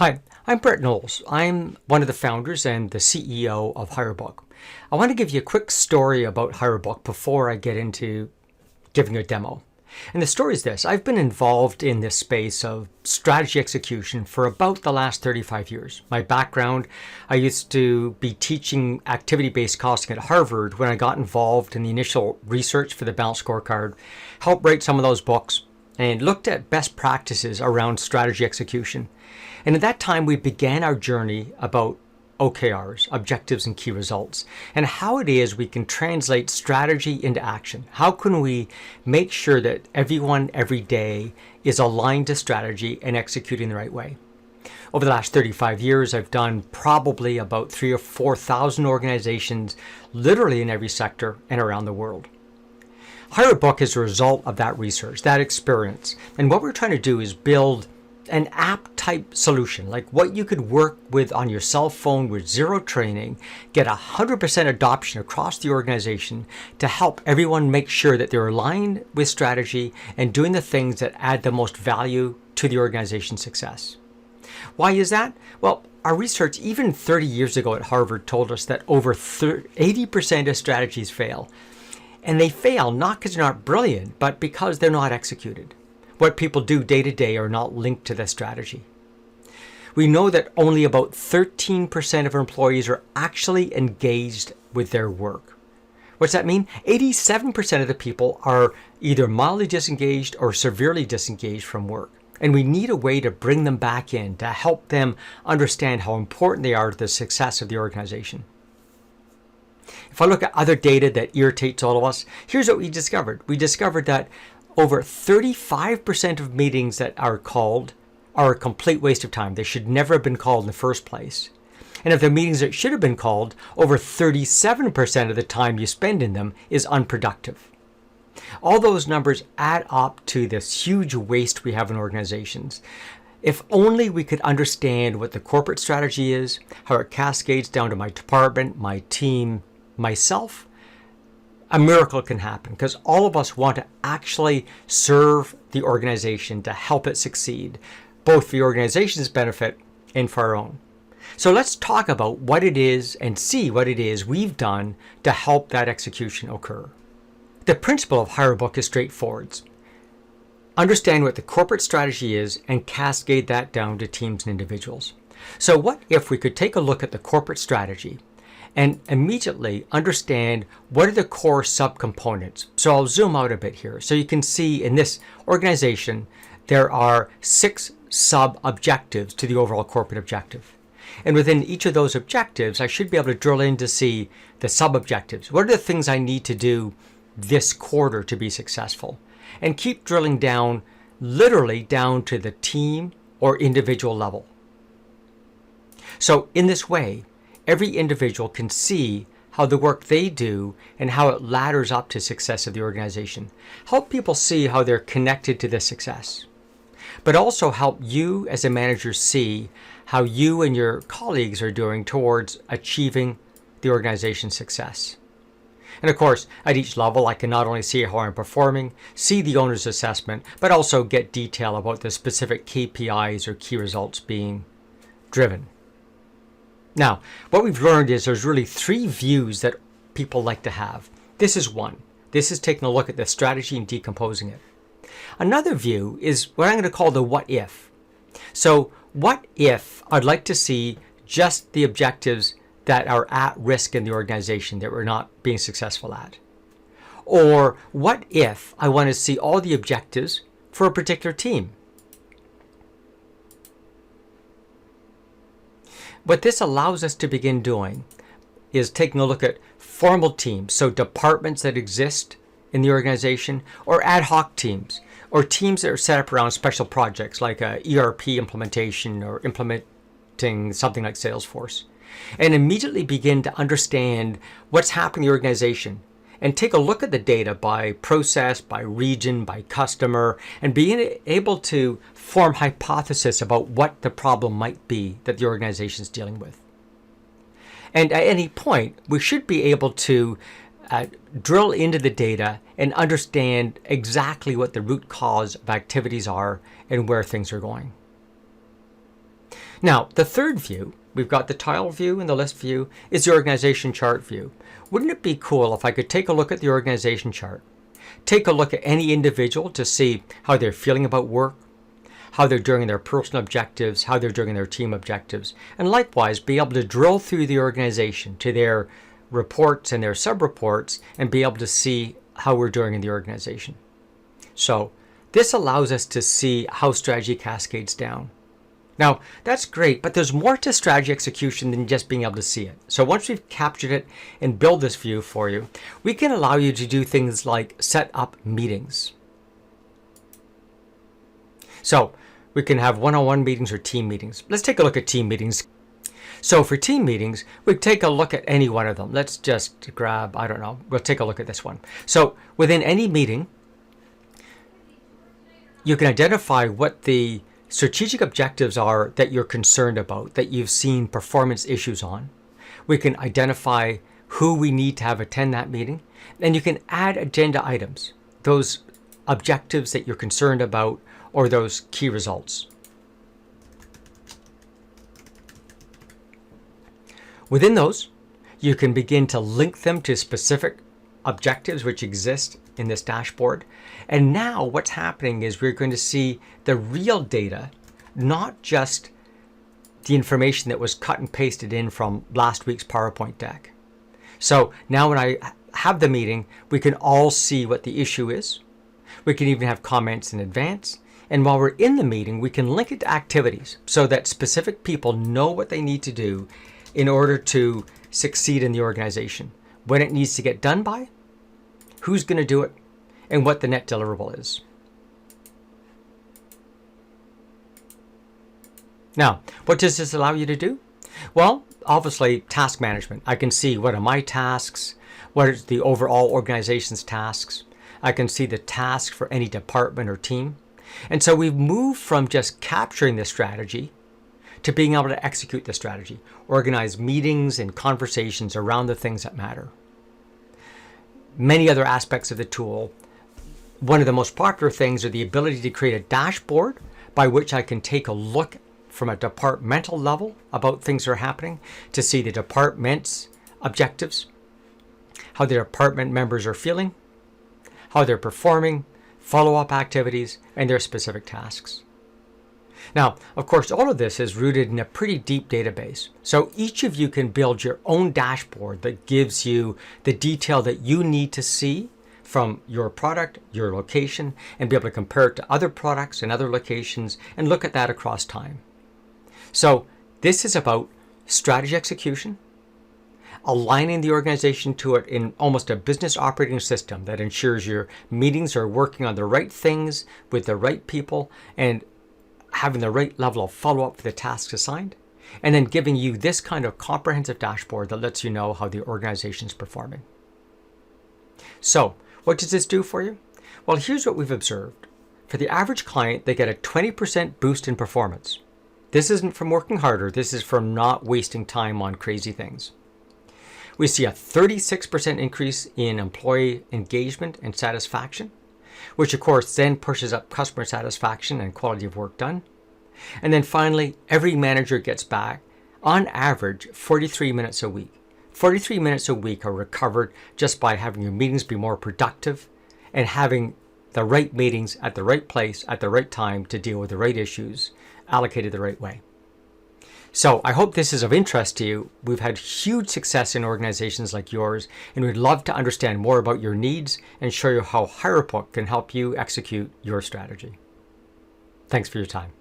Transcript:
Hi, I'm Brett Knowles. I'm one of the founders and the CEO of Hirebook. I want to give you a quick story about Hirebook before I get into giving you a demo. And the story is this. I've been involved in this space of strategy execution for about the last 35 years. My background, I used to be teaching activity-based costing at Harvard when I got involved in the initial research for the balanced scorecard, helped write some of those books, and looked at best practices around strategy execution. And at that time, we began our journey about OKRs, objectives and key results, and how it is we can translate strategy into action. How can we make sure that everyone every day is aligned to strategy and executing the right way? Over the last 35 years, I've done probably about 3,000 or 4,000 organizations, literally in every sector and around the world. Hirebook is a result of that research, that experience. And what we're trying to do is build an app type solution, like what you could work with on your cell phone with zero training, get 100% adoption across the organization to help everyone make sure that they're aligned with strategy and doing the things that add the most value to the organization's success. Why is that? Well, our research even 30 years ago at Harvard told us that over 80% of strategies fail. And they fail not because they're not brilliant, but because they're not executed. What people do day to day are not linked to the strategy. We know that only about 13% of our employees are actually engaged with their work. What's that mean? 87% of the people are either mildly disengaged or severely disengaged from work. And we need a way to bring them back in to help them understand how important they are to the success of the organization. If I look at other data that irritates all of us, here's what we discovered. We discovered that over 35% of meetings that are called are a complete waste of time. They should never have been called in the first place. And of the meetings that should have been called, over 37% of the time you spend in them is unproductive. All those numbers add up to this huge waste we have in organizations. If only we could understand what the corporate strategy is, how it cascades down to my department, my team, myself, a miracle can happen, because all of us want to actually serve the organization to help it succeed, both for the organization's benefit and for our own. So let's talk about what it is and see what it is we've done to help that execution occur. The principle of Hirebook is straightforward. Understand what the corporate strategy is and cascade that down to teams and individuals. So what if we could take a look at the corporate strategy and immediately understand what are the core subcomponents. So I'll zoom out a bit here. So you can see in this organization, there are 6 sub-objectives to the overall corporate objective. And within each of those objectives, I should be able to drill in to see the sub-objectives. What are the things I need to do this quarter to be successful? And keep drilling down, literally down to the team or individual level. So in this way, every individual can see how the work they do and how it ladders up to success of the organization. Help people see how they're connected to this success. But also help you as a manager see how you and your colleagues are doing towards achieving the organization's success. And of course, at each level, I can not only see how I'm performing, see the owner's assessment, but also get detail about the specific KPIs or key results being driven. Now, what we've learned is there's really 3 views that people like to have. This is one. This is taking a look at the strategy and decomposing it. Another view is what I'm going to call the what if. So what if I'd like to see just the objectives that are at risk in the organization that we're not being successful at? Or what if I want to see all the objectives for a particular team? What this allows us to begin doing is taking a look at formal teams, so departments that exist in the organization, or ad hoc teams, or teams that are set up around special projects like a ERP implementation or implementing something like Salesforce, and immediately begin to understand what's happening in the organization and take a look at the data by process, by region, by customer, and being able to form hypothesis about what the problem might be that the organization is dealing with. And at any point, we should be able to drill into the data and understand exactly what the root cause of activities are and where things are going. Now, the third view, we've got the tile view and the list view, is the organization chart view. Wouldn't it be cool if I could take a look at the organization chart, take a look at any individual to see how they're feeling about work, how they're doing in their personal objectives, how they're doing in their team objectives, and likewise be able to drill through the organization to their reports and their sub-reports and be able to see how we're doing in the organization. So this allows us to see how strategy cascades down. Now, that's great, but there's more to strategy execution than just being able to see it. So once we've captured it and build this view for you, we can allow you to do things like set up meetings. So we can have one-on-one meetings or team meetings. Let's take a look at team meetings. So for team meetings, we take a look at any one of them. Let's just grab, I don't know, we'll take a look at this one. So within any meeting, you can identify what the strategic objectives are that you're concerned about, that you've seen performance issues on. We can identify who we need to have attend that meeting, and you can add agenda items, those objectives that you're concerned about or those key results. Within those, you can begin to link them to specific objectives which exist in this dashboard. And now what's happening is we're going to see the real data, not just the information that was cut and pasted in from last week's PowerPoint deck. So now when I have the meeting, we can all see what the issue is. We can even have comments in advance. And while we're in the meeting, we can link it to activities so that specific people know what they need to do in order to succeed in the organization, when it needs to get done by, who's going to do it, and what the net deliverable is. Now, what does this allow you to do? Well, obviously, task management. I can see what are my tasks, what is the overall organization's tasks. I can see the tasks for any department or team. And so we've moved from just capturing the strategy to being able to execute the strategy, organize meetings and conversations around the things that matter. Many other aspects of the tool. One of the most popular things are the ability to create a dashboard by which I can take a look from a departmental level about things that are happening to see the department's objectives, how the department members are feeling, how they're performing, follow-up activities, and their specific tasks. Now, of course, all of this is rooted in a pretty deep database. So each of you can build your own dashboard that gives you the detail that you need to see from your product, your location, and be able to compare it to other products and other locations and look at that across time. So this is about strategy execution, aligning the organization to it in almost a business operating system that ensures your meetings are working on the right things with the right people and having the right level of follow-up for the tasks assigned, and then giving you this kind of comprehensive dashboard that lets you know how the organization is performing. So what does this do for you? Well, here's what we've observed. For the average client, they get a 20% boost in performance. This isn't from working harder. This is from not wasting time on crazy things. We see a 36% increase in employee engagement and satisfaction, which of course then pushes up customer satisfaction and quality of work done. And then finally, every manager gets back, on average, 43 minutes a week. 43 minutes a week are recovered just by having your meetings be more productive and having the right meetings at the right place at the right time to deal with the right issues allocated the right way. So I hope this is of interest to you. We've had huge success in organizations like yours, and we'd love to understand more about your needs and show you how Hirebook can help you execute your strategy. Thanks for your time.